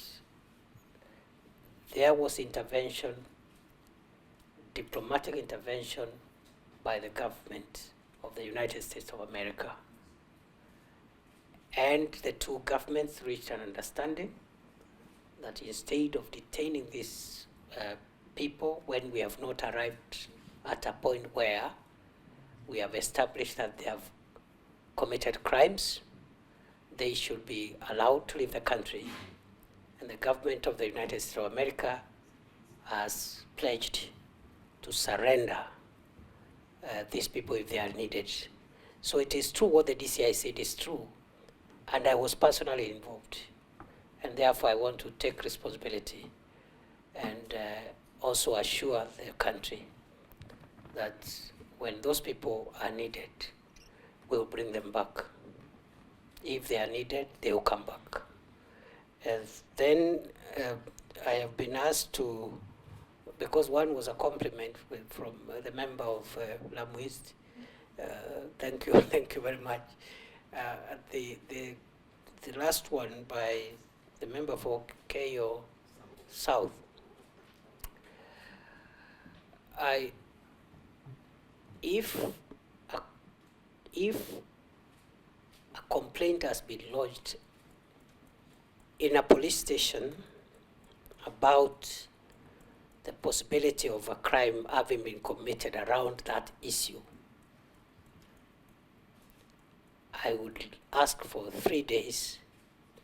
there was intervention, diplomatic intervention by the government of the United States of America. And the two governments reached an understanding that instead of detaining these people when we have not arrived at a point where we have established that they have committed crimes, they should be allowed to leave the country. And the government of the United States of America has pledged to surrender these people if they are needed. So it is true what the DCI said is true, and I was personally involved. And therefore I want to take responsibility and also assure the country that when those people are needed, we'll bring them back. If they are needed, they will come back. And then I have been asked to, because one was a compliment from the member of Lamu East. Thank you very much. The last one by the member for KO South. if a, if a complaint has been lodged in a police station about the possibility of a crime having been committed around that issue, I would ask for 3 days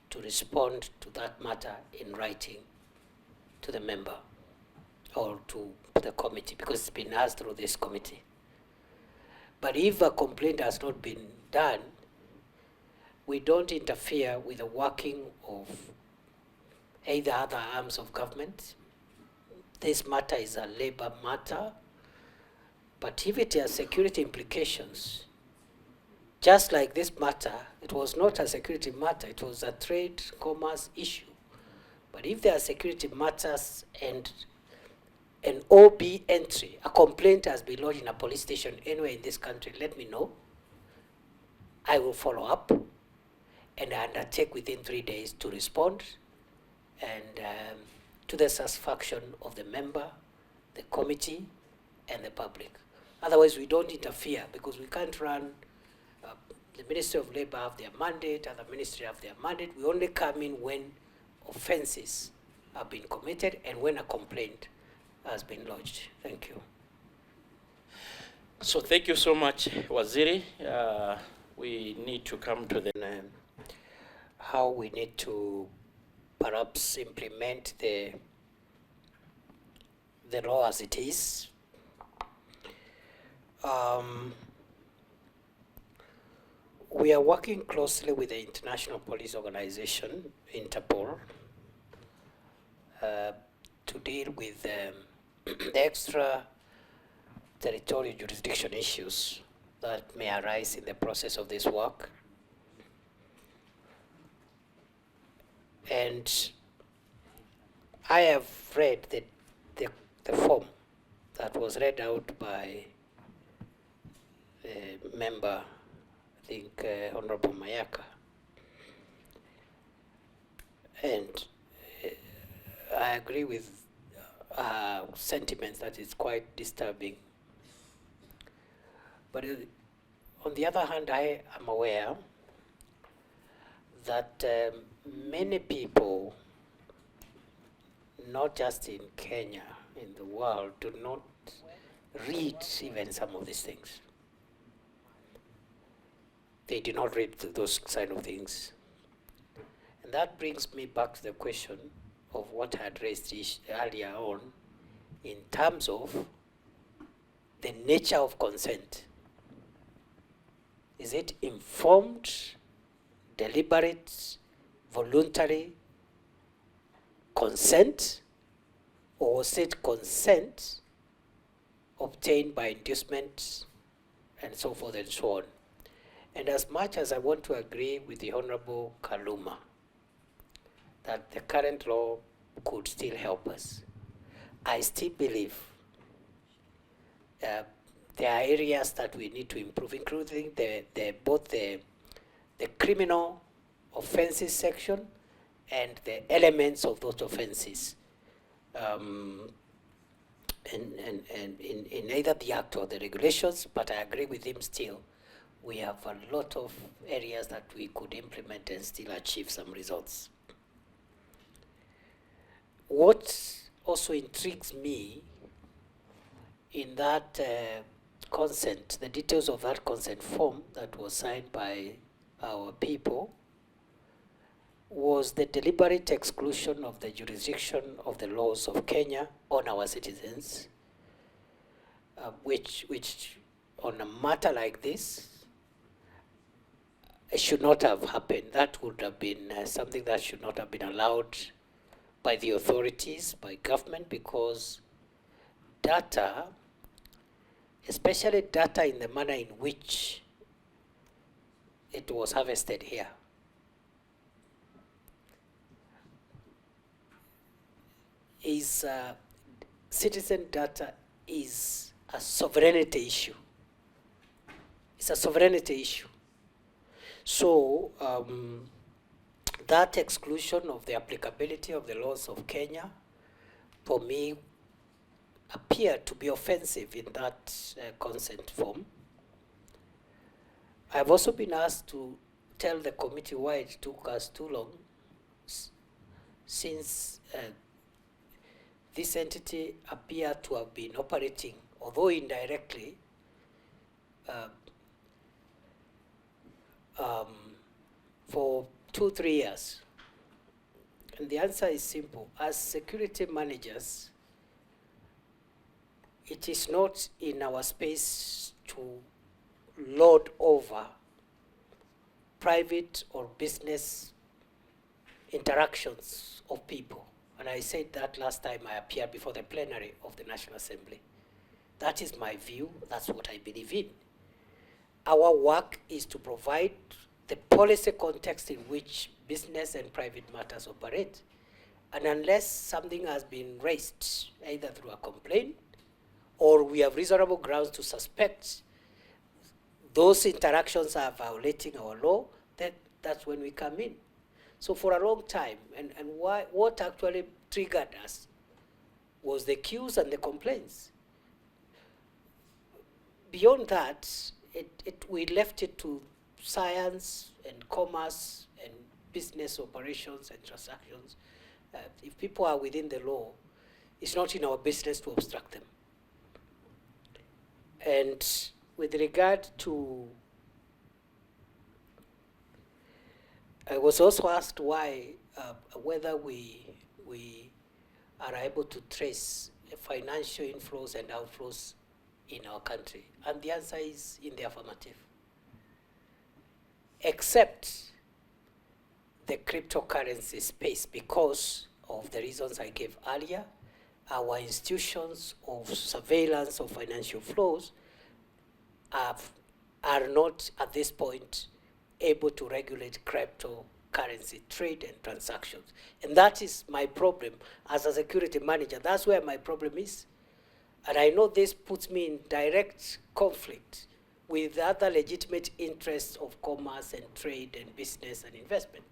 to respond to that matter in writing to the member or to the committee, because it's been asked through this committee. But if a complaint has not been done, we don't interfere with the working of either other arms of government. This matter is a labor matter, but if it has security implications, just like this matter, it was not a security matter, it was a trade commerce issue. But if there are security matters and an OB entry, a complaint has been lodged in a police station anywhere in this country, let me know. I will follow up and I undertake within 3 days to respond and to the satisfaction of the member, the committee, and the public. Otherwise, we don't interfere because we can't run. The Ministry of Labor have their mandate, other ministry have their mandate. We only come in when offenses have been committed and when a complaint has been lodged. Thank you. So thank you so much, Waziri. We need to come to the how we need to perhaps implement the law as it is. We are working closely with the International Police Organization, Interpol, to deal with the extra territorial jurisdiction issues that may arise in the process of this work. And I have read the form that was read out by the member, I think Honorable Mayaka. And I agree with sentiments that it's quite disturbing. But on the other hand, I am aware that many people, not just in Kenya, in the world, do not read even some of these things. They do not read those kind of things. And that brings me back to the question of what I had raised earlier on in terms of the nature of consent. Is it informed, deliberate, voluntary consent, or was it consent obtained by inducement and so forth and so on? And as much as I want to agree with the Honorable Kaluma that the current law could still help us, I still believe there are areas that we need to improve, including both the criminal offenses section and the elements of those offenses. In either the act or the regulations, but I agree with him still. We have a lot of areas that we could implement and still achieve some results. What also intrigues me in that consent, the details of that consent form that was signed by our people, was the deliberate exclusion of the jurisdiction of the laws of Kenya on our citizens, which on a matter like this, it should not have happened. That would have been something that should not have been allowed by the authorities, by government, because data, especially data in the manner in which it was harvested here, is citizen data is a sovereignty issue. It's a sovereignty issue. So that exclusion of the applicability of the laws of Kenya, for me, appear to be offensive in that consent form. I've also been asked to tell the committee why it took us too long, since this entity appeared to have been operating, although indirectly, for 2-3 years. And the answer is simple. As security managers, it is not in our space to lord over private or business interactions of people. And I said that last time I appeared before the plenary of the National Assembly. That is my view. That's what I believe in. Our work is to provide the policy context in which business and private matters operate. And unless something has been raised, either through a complaint or we have reasonable grounds to suspect those interactions are violating our law, that's when we come in. So for a long time, and what actually triggered us was the queues and the complaints. Beyond that, we left it to science and commerce and business operations and transactions. If people are within the law, it's not in our business to obstruct them. And with regard to, I was also asked why, whether we are able to trace financial inflows and outflows in our country. And the answer is in the affirmative. Except the cryptocurrency space, because of the reasons I gave earlier, our institutions of surveillance of financial flows are not at this point able to regulate cryptocurrency trade and transactions. And that is my problem as a security manager. That's where my problem is. And I know this puts me in direct conflict with other legitimate interests of commerce and trade and business and investment.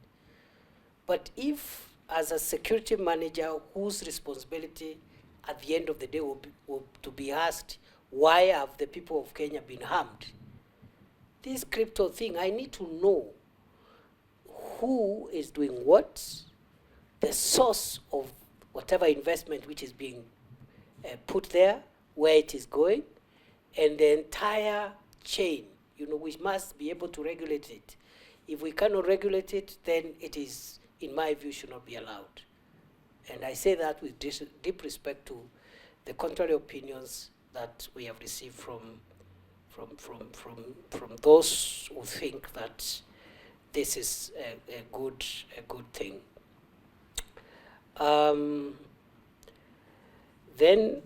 But if, as a security manager whose responsibility at the end of the day will to be asked, why have the people of Kenya been harmed? This crypto thing, I need to know who is doing what, the source of whatever investment which is being put there, where it is going, and the entire chain. You know, we must be able to regulate it. If we cannot regulate it, then it is, in my view, should not be allowed. And I say that with deep respect to the contrary opinions that we have received from those who think that this is a good thing. Then,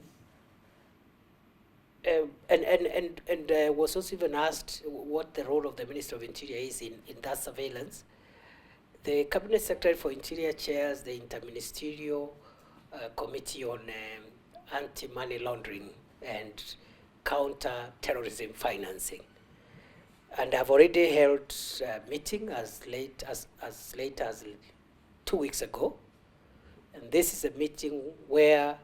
and was also even asked what the role of the Minister of Interior is in that surveillance. The Cabinet Secretary for Interior chairs the Interministerial Committee on Anti-Money Laundering and Counter-Terrorism Financing. And I've already held a meeting as late as 2 weeks ago. And this is a meeting where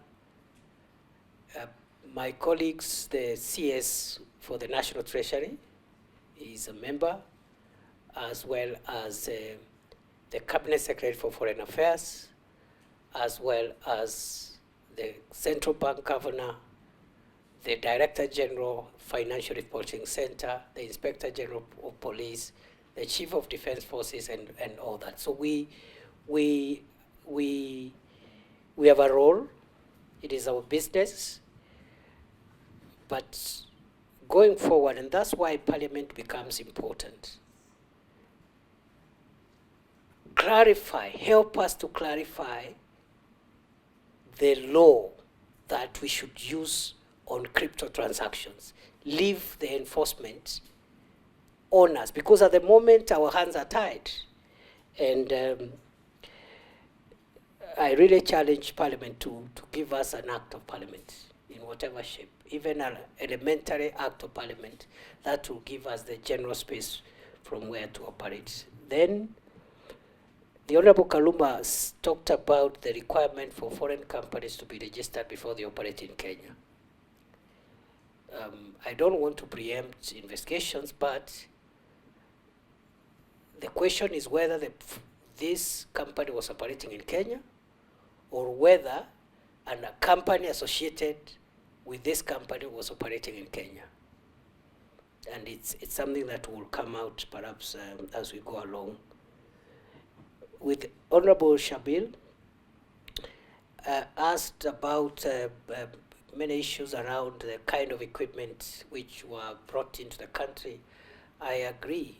my colleagues, the CS for the National Treasury is a member, as well as the Cabinet Secretary for Foreign Affairs, as well as the Central Bank Governor, the Director General Financial Reporting Center, the Inspector General of Police, the Chief of Defense Forces, and all that. So we have a role. It is our business. But going forward, and that's why Parliament becomes important, help us to clarify the law that we should use on crypto transactions. Leave the enforcement on us, because at the moment our hands are tied. And I really challenge Parliament to give us an act of Parliament in whatever shape, even an elementary act of Parliament that will give us the general space from where to operate. Then The Honorable Kaluma talked about the requirement for foreign companies to be registered before they operate in Kenya. I don't want to preempt investigations, but the question is whether this company was operating in Kenya or whether a company associated with this company was operating in Kenya. And it's something that will come out perhaps as we go along. With Honorable Shabil asked about many issues around the kind of equipment which were brought into the country. I agree.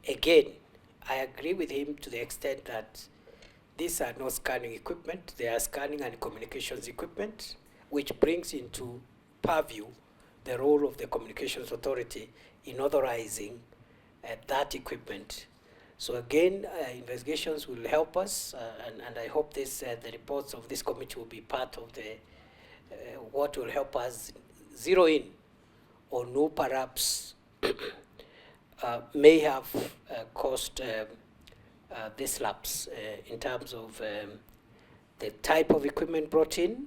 Again, I agree with him to the extent that these are not scanning equipment, they are scanning and communications equipment, which brings into purview the role of the Communications Authority in authorizing that equipment. So again, investigations will help us, and I hope this, the reports of this committee will be part of the what will help us zero in on who perhaps may have caused this lapse in terms of the type of equipment brought in,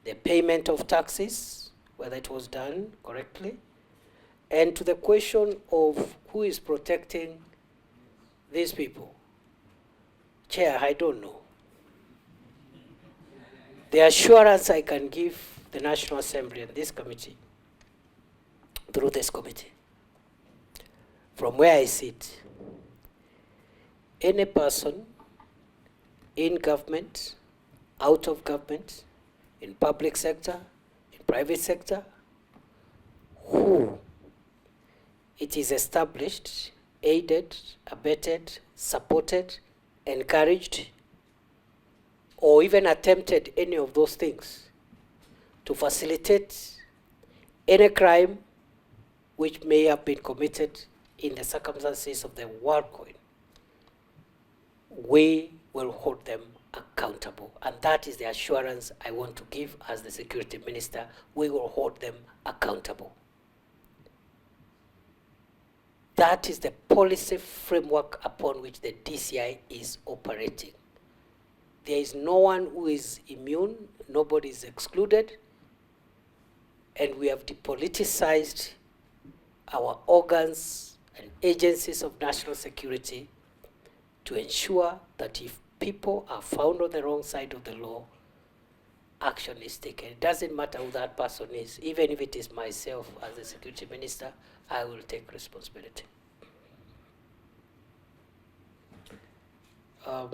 the payment of taxes, whether it was done correctly, and to the question of who is protecting these people. Chair, I don't know. The assurance I can give the National Assembly and this committee, through this committee, from where I sit, any person in government, out of government, in public sector, in private sector, who it is established, aided, abetted, supported, encouraged, or even attempted any of those things to facilitate any crime which may have been committed in the circumstances of the war coin, we will hold them accountable. And that is the assurance I want to give as the Security Minister. We will hold them accountable. That is the policy framework upon which the DCI is operating. There is no one who is immune, nobody is excluded, and we have depoliticized our organs and agencies of national security to ensure that if people are found on the wrong side of the law, action is taken. It doesn't matter who that person is. Even if it is myself as the Security Minister, I will take responsibility. I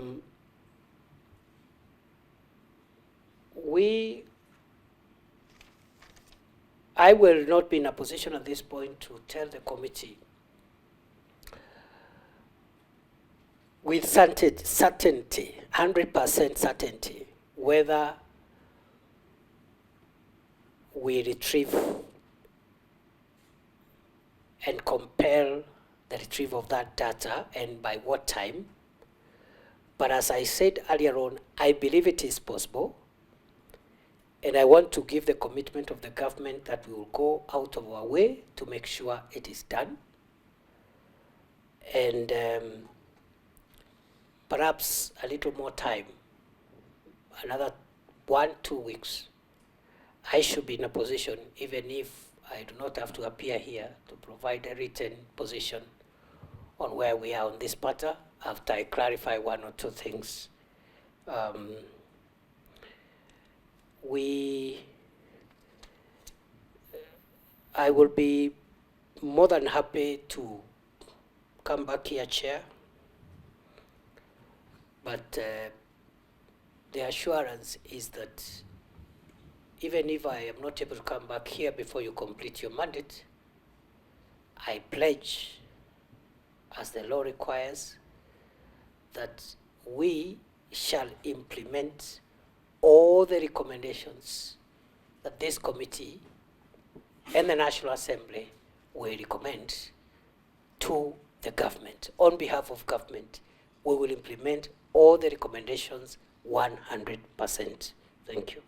will not be in a position at this point to tell the committee with certainty, 100% certainty, whether we retrieve and compel the retrieval of that data and by what time. But as I said earlier on, I believe it is possible. And I want to give the commitment of the government that we will go out of our way to make sure it is done. And perhaps a little more time, another 1-2 weeks, I should be in a position, even if I do not have to appear here, to provide a written position on where we are on this matter after I clarify 1 or 2 things. I will be more than happy to come back here, Chair, but the assurance is that even if I am not able to come back here before you complete your mandate, I pledge, as the law requires, that we shall implement all the recommendations that this committee and the National Assembly will recommend to the government. On behalf of government, we will implement all the recommendations 100%. Thank you.